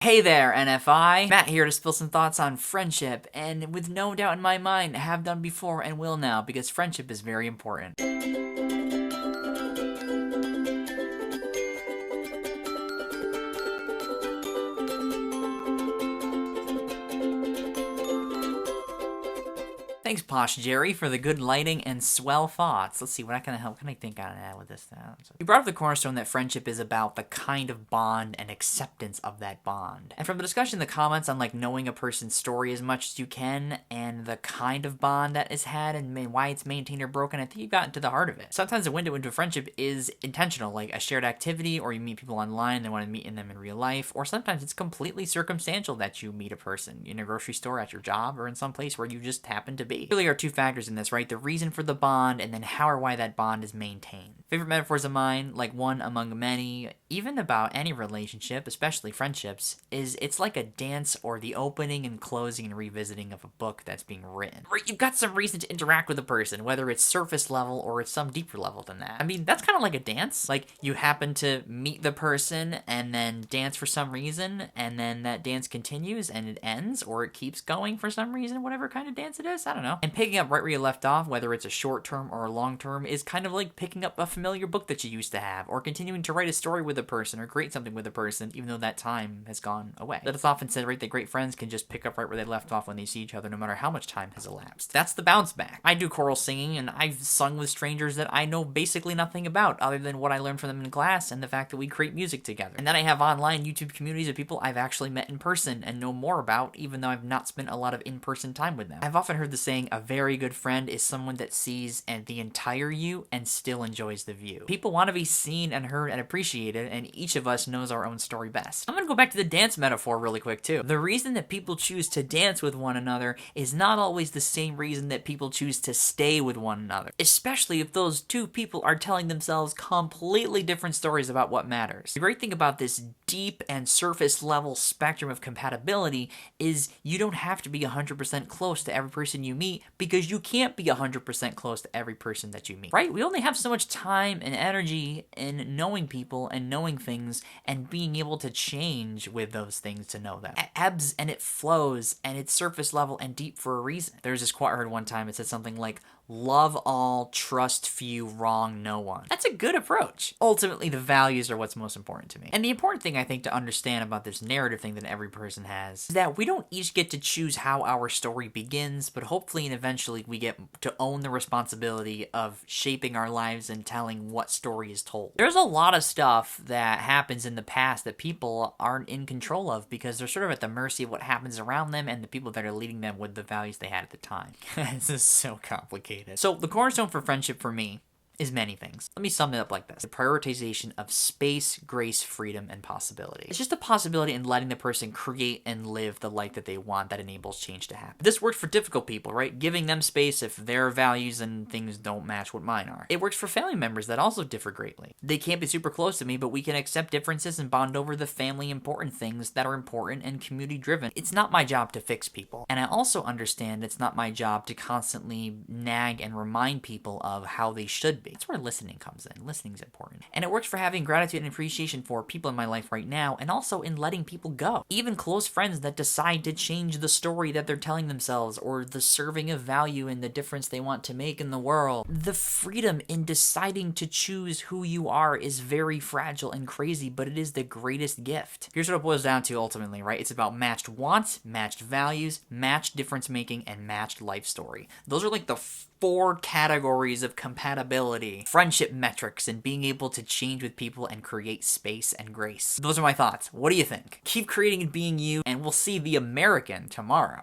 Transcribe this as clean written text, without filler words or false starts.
Hey there, NFI! Matt here to spill some thoughts on friendship, and with no doubt in my mind, have done before and will now, because friendship is very important. Thanks, Posh Jerry, for the good lighting and swell thoughts. Let's see, what can I think on that with this? You brought up the cornerstone that friendship is about the kind of bond and acceptance of that bond. And from the discussion in the comments on knowing a person's story as much as you can and the kind of bond that is had and why it's maintained or broken, I think you've gotten to the heart of it. Sometimes the window into friendship is intentional, like a shared activity, or you meet people online, they want to meet them in real life, or sometimes it's completely circumstantial that you meet a person in a grocery store, at your job, or in some place where you just happen to be. Really are two factors in this, right? The reason for the bond and then how or why that bond is maintained. Favorite metaphors of mine, like one among many, even about any relationship, especially friendships, is it's like a dance or the opening and closing and revisiting of a book that's being written. Right? You've got some reason to interact with a person, whether it's surface level or it's some deeper level than that. I mean, that's kind of like a dance. Like, you happen to meet the person and then dance for some reason, and then that dance continues and it ends, or it keeps going for some reason, whatever kind of dance it is, I don't know. And picking up right where you left off, whether it's a short term or a long term, is kind of like picking up a familiar book that you used to have, or continuing to write a story with a person or create something with a person, even though that time has gone away. That it's often said, right, that great friends can just pick up right where they left off when they see each other, no matter how much time has elapsed. That's the bounce back. I do choral singing, and I've sung with strangers that I know basically nothing about, other than what I learned from them in class and the fact that we create music together. And then I have online YouTube communities of people I've actually met in person and know more about, even though I've not spent a lot of in-person time with them. I've often heard the saying, a very good friend is someone that sees the entire you and still enjoys the view. People want to be seen and heard and appreciated, and each of us knows our own story best. I'm gonna go back to the dance metaphor really quick too. The reason that people choose to dance with one another is not always the same reason that people choose to stay with one another, especially if those two people are telling themselves completely different stories about what matters. The great thing about this deep and surface level spectrum of compatibility is you don't have to be 100% close to every person you meet, because you can't be 100% close to every person that you meet, right? We only have so much time and energy in knowing people and knowing things and being able to change with those things to know them. It ebbs and it flows, and it's surface level and deep for a reason. There's this quote I heard one time. It said something like, love all, trust few, wrong no one. That's a good approach. Ultimately, the values are what's most important to me. And the important thing, I think, to understand about this narrative thing that every person has is that we don't each get to choose how our story begins, but hopefully and eventually we get to own the responsibility of shaping our lives and telling what story is told. There's a lot of stuff that happens in the past that people aren't in control of because they're sort of at the mercy of what happens around them and the people that are leading them with the values they had at the time. This is so complicated. So the cornerstone for friendship for me is many things. Let me sum it up like this. The prioritization of space, grace, freedom, and possibility. It's just a possibility in letting the person create and live the life that they want that enables change to happen. This works for difficult people, right? Giving them space if their values and things don't match what mine are. It works for family members that also differ greatly. They can't be super close to me, but we can accept differences and bond over the family important things that are important and community driven. It's not my job to fix people. And I also understand it's not my job to constantly nag and remind people of how they should be. That's where listening comes in. Listening is important. And it works for having gratitude and appreciation for people in my life right now, and also in letting people go. Even close friends that decide to change the story that they're telling themselves, or the serving of value and the difference they want to make in the world. The freedom in deciding to choose who you are is very fragile and crazy, but it is the greatest gift. Here's what it boils down to ultimately, right? It's about matched wants, matched values, matched difference making, and matched life story. Those are like the 4 categories of compatibility, friendship metrics, and being able to change with people and create space and grace. Those are my thoughts. What do you think? Keep creating and being you, and we'll see the American tomorrow.